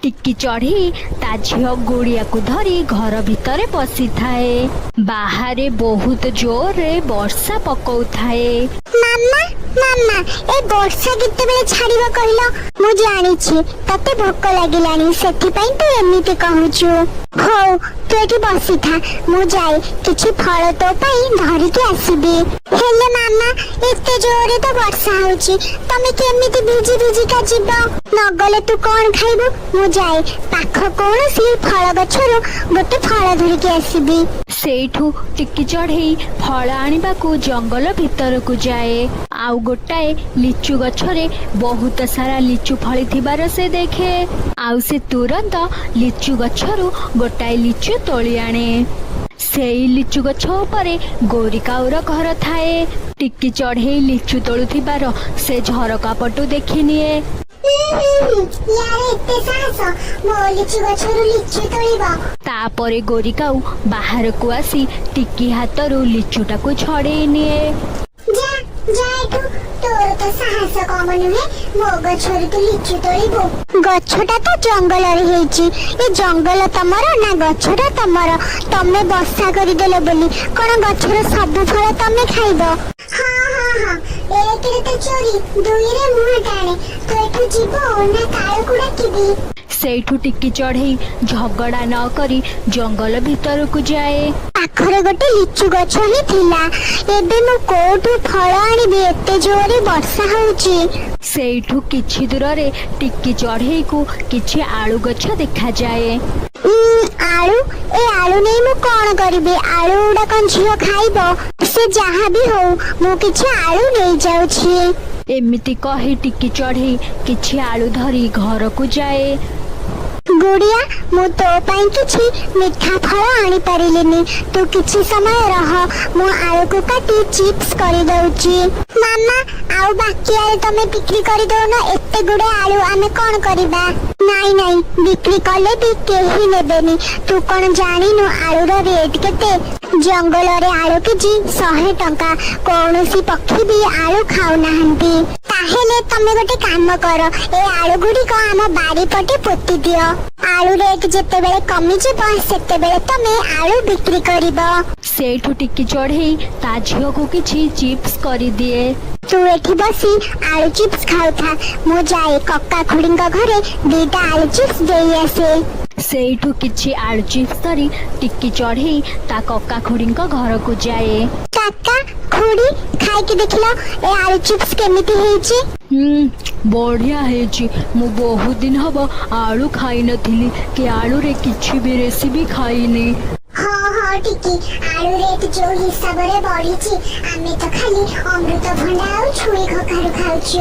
टिक्की चढ़ी ता झियो गुड़िया को धरी घर भितर पशि थाए। बाहर बहुत जोर रे वर्षा पकाउथाए। मामा मामा ए वर्षा केतेबेले छाड़िबो कहलो? मु जानिछि तते भोक लागिलानी सेथिपई तू एमिति कहूछु। हो तू एठी बसी था, मु जाई किछि फल तो पई धरि के आसीबी। हेले मामा एते जोरे तो वर्षा होछि, तमे केमिति भिजी भिजी का जिबो? नगले तू कोन खाइबो? मु जाई पाख कोनसी फल गछरो गोटे फल धरि के आसीबी। सेठू टिक्की चढ़ी फल आनिबाकू जंगल भितर को जाए। आउ गोटाए लिचु गछरे बहुत सारा लिचु फली थिबार से देखे। आउ से तुरंत लिचु गछरू गोटाए लिचु तोली आने। सेई लिचु गछ उपरे गोरिकाउर घर थाए। टिक्की चढ़े लिचु तोलुथिबार से झरका पटु देखि निए। यार एते साहस मो लिचु गछरू लिचु तोलिबो। तापरे गोरिकाउ बाहर को आसी टिक्की हाथरू लिचुटाकू छड़ेई निए। जा जाएठू तोर तो साहस कम नुहे, मो गछरू तू लिचु तोलिबो। गछटा तो जंगल रे हेची, ए जंगल तमर ना गछटा तमर? तमे बसा करि देले बोली कोन गछर सब फल तमे खाइबो? हां हां हां एक रे तो चोरी, दुई रे मुह टाणे। तो एठू जीवो ना काळ कुडा किबी? सेठू टिक्की चढ़े झगड़ा न करी जंगल भितर को जाए। पाखरे गोटे लिचु गछ ही थिला, एबे मु कोठू फल आनिबे? एते जोरे वर्षा होउची। सेठू किछि दूर रे टिक्की चढ़े को किछि आलू गछ देखा जाए। आलू ए आलू नहीं मु कोन करिबे? आलू उडा कोन झियो खाइबो? से जहा भी हो मु किछि आलू नहीं जाउ छी। एमिति कही टिक्की चढ़े किछि आलू धरी घर को जाए। गुड़िया मु तो पाई किछि मीठा फल आनी परिलिनी, तू किछि समय रह, मु आलू को काटी चिप्स करि दउची। मामा आउ बाकी आलू तमे बिक्री करि दउनो? एते गुडे आलू आमे कोन करिबा? नाई नाई बिक्री कले भी केही नेबेनी। तू कोन जानिनु आलू रो रेट केते? जंगल रे आलू केजी 100 टंका। कोनोसी पक्षी भी आलू खाउ नाहंती। ताहेले तमे गोटे काम कर, ए आलू गुडी को आम बारी पटे पोती दियो। आलू रेट जेते बेले कमी जिबो सेते बेले तमे आलू बिक्री करिबो। सेठू टिक्की चढ़े ता झियो को किछि चिप्स करि दिए। तू एठी बसी आलू चिप्स खाउ था, मु जाए कक्का खुड़ींका घरे दीटा आलू चिप्स देई आसे। सेठू किछि आलू चिप्स धरी टिक्की चढ़े ता कक्का खुड़ींका घर को जाए। काका खुड़ी खाई के देखलो ए आलू चिप्स केमिति हेची? बढ़िया हेची। मु बहुत दिन हबो आलू खाई नथिली कि आलू रे किछि भी रेसिपी खाईनी। हाँ हाँ टिकी आलू रेट जो हिसाब रे बढ़ीची, आमे तो खाली अमृत भंडा और छुई खखारु खाउछु।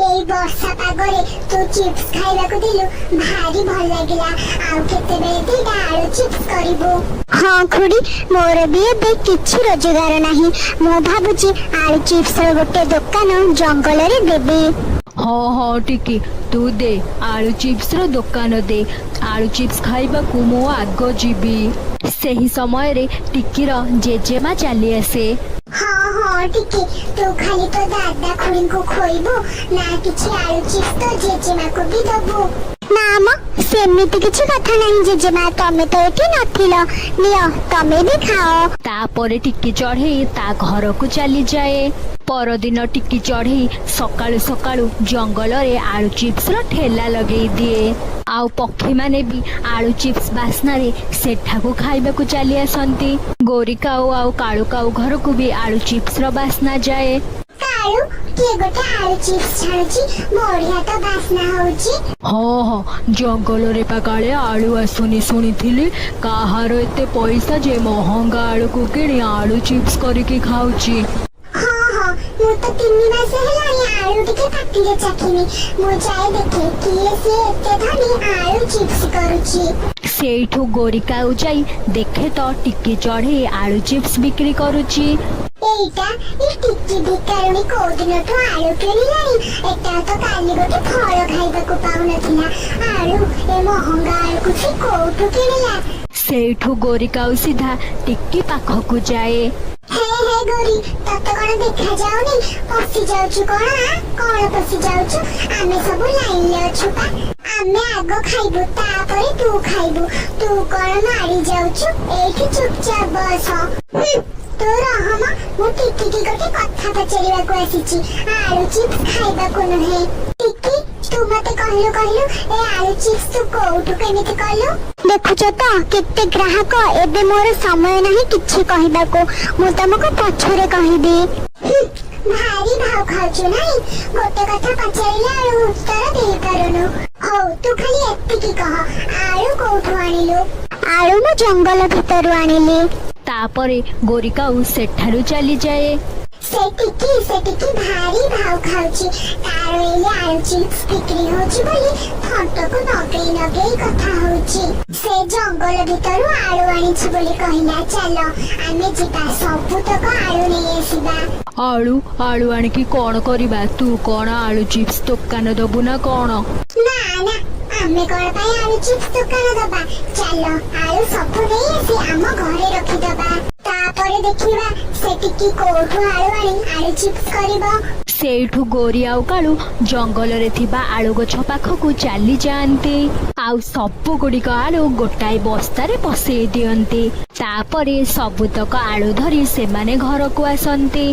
एई वर्षा पागरे तू चिप्स खाइबा को दिलु भारी भल लागिला। आउ केते बेले दीटा आलू चिप्स करिबो? हाँ खुड़ी मोर भी एबे किछि रोजगार नाही, मु भाबुची आलू चिप्स रो गोटे दुकान जंगल रे देबी। हाँ हाँ टिकी तू दे आलू चिप्स रो दुकान दे। आलू चिप्स खाइबा को मु आगो जीबी। सेही समय रे टिकी रो जेजेमा चली आसे। हाँ हाँ टिकी तू खाली तो दादा खुड़ी को खोइबो ना किछि आलू चिप्स तो जेजेमा को भी दबो? नाम सेमिति किछि कथा नहीं जेजेमा, तमे तो एठी नथिलो, नियो तमे भी खाओ। तापरे टिक्की चढ़े ता घर को चली जाए। परदिन टिक्की चढ़े सकाळु सकाळु जंगल रे आलू चिप्स रो ठेला लगेई दिए। आउ पक्षी माने भी आलू चिप्स बास्ना रे सेठा को खाइबा को चली आसंती। गोरिकाऊ आउ काळुकाऊ घर को भी आलू चिप्स रो बास्ना जाए। काळू के गोटे आलू चिप्स छानुची, बढ़िया तो बास्ना होउची। हाँ हाँ जंगल रे पाकाळे आलू आसुनी सुनिथिली। काहार एते पैसा जे महंगा आलू को किणी आलू चिप्स करके खाउची। मु तो 3 मास हेलानी आलू टिके पाटिले चाखिनी, मु जाय देखे किए से एते धनी आलू चिप्स करूची। सेठू गोरिकाऊ जाई देखे तो टिक्की चढ़े आलू चिप्स बिक्री करूची। एइटा ई टिक्की बिकारुनी को दिन तो आलू किनिलानी, एटा तो काली गोटे फल खाइबा को पाउ नथिला। आलू ए महंगा आलू कुछि कोठु किनिला? सेठू गोरिकाऊ सीधा टिक्की पाखकू जाए। हे हे गोरी तते कौन देखा जाउनी पसी जाउछु कौन पसी जाउछु आमे सब लाइन ले अछु पा आमे आगो खाइबु तापरे तू खाइबु तू कौन मारी जाउछु एठी चुपचाप बस तो रहमा मु टिकी की गोटे कथा पचारिबा को आसीची आलू चिप्स खाइबा को नहे टिकी तू मते कहलु ए आलू चिप्स तू कोउठु केमिति कहलु देखुछ तो केते ग्राहक एबे मोर समय नहीं किछि कहबा को मु तुमको पछरे कहिबी भारी भाव खाउछु नहीं गोटे कथा पचारिले आलू उत्तर देई पारुनु हो तू खाली एत्तिकी कह आलू कोउठु आनिलु आलू मु जंगल भितरु आनिली तापरे गोरिकाऊ सेठारु चली जाए। से टिकी भारी भाव खाउची तारो एले आलू चिप्स बिक्री होची बोली फटो को नगेई कथा होची से जंगल भितरु आलू आनिछि बोली कहिला चलो आमे जिता सबु तक आलू नै आसीबा आलू आनिकी कोन करिबा तू कोन आलू चिप्स दुकान दबु ना कोन ना आमे कोन पाई आलू चिप्स दुकान दबा चलो आलू सबु नै आसी हम घरे रखि दबा तापरे देखिबा से टिकी कोठु आलू आनी आलू चिप्स करिबो सेठू गोरी आउ कालू जंगल रे थिबा आलू गछ पाखकू चली जाते आउ सबु गुड़िक आलू गोटाए बस्तारे पसई दियंते तापरे सबुतक आलू धरी से माने घर को आसंते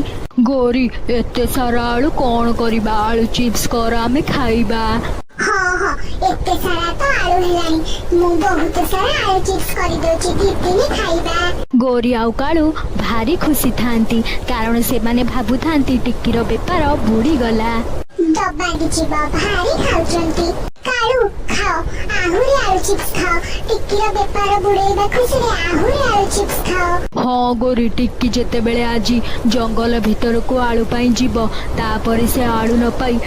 गोरी एते सारा आलू कोन करिबा आलू चिप्स कर आमे खाइबा हाँ एते सारा तो आलू हेलानी मु बहुत सारा आलू चिप्स करि दोची दीदी खाइबा गोरी आउ कालू भारी खुशी थांती कारण से माने भाबु थांती टिक्कीर बेपार बुड़ी गला दबा दिजिबा भारी खाउचंती कालू खाओ आहुरी आलू चिप्स खाओ टिक्कीर बेपार बुड़ेबा खुशी रे आहुरी आलू चिप्स खाओ हाँ गोरी टिक्की जेते बेले आजी जंगल भीतर को आलू पाई जीव तापरे से आलू न पाई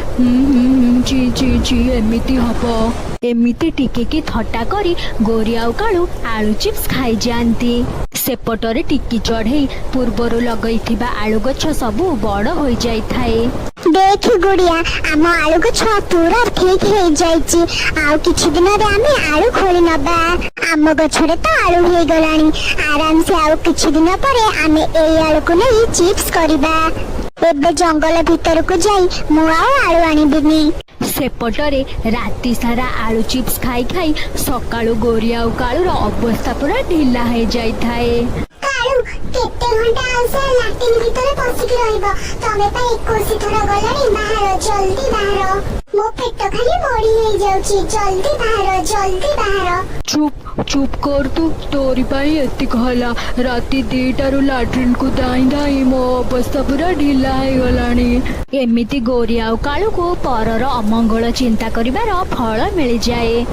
ची ची ची एमिति हबो एमिति टिके की थट्टा करी गोरी आउ कालू आलू चिप्स खाई जाती सेपटरे टिक्की चढ़ई पूर्वरु लगैथिबा आलू गछ सबु बड़ होई जाई थाए देख गुड़िया आम आलू गछ पूरा ठीक हो जाइछि आउ किछि दिन रे आमे आलू खोली नबा आम गछरे तो आलू हे गलानी आराम से आउ किछि दिन परे आमे एई आलू को नै चिप्स करिबा एबे जंगल भीतर को जाई मु आलू आनिबिनी सेपटरे राति सारा आलू चिप्स खाई खाई सकाळु गोरी आउ कालूर अवस्था पूरा ढिला हो जाई थाए कालू केते घंटा आउसे लाटिन भीतर पसिक रहइबो तमे पा 21 थरा गलानी बाहर जल्दी बाहर मो पेट खाली मोड़ी हे जाउची जल्दी बाहर चुप कर तू तोरी पाई एति कहला राति 2टारू लाट्रिन को दाई दाई मो अवस्था पूरा ढिला हो गलानी एमिति गोरी आउ कालू को परर अमंगल चिंता करिवार फल मिल जाए।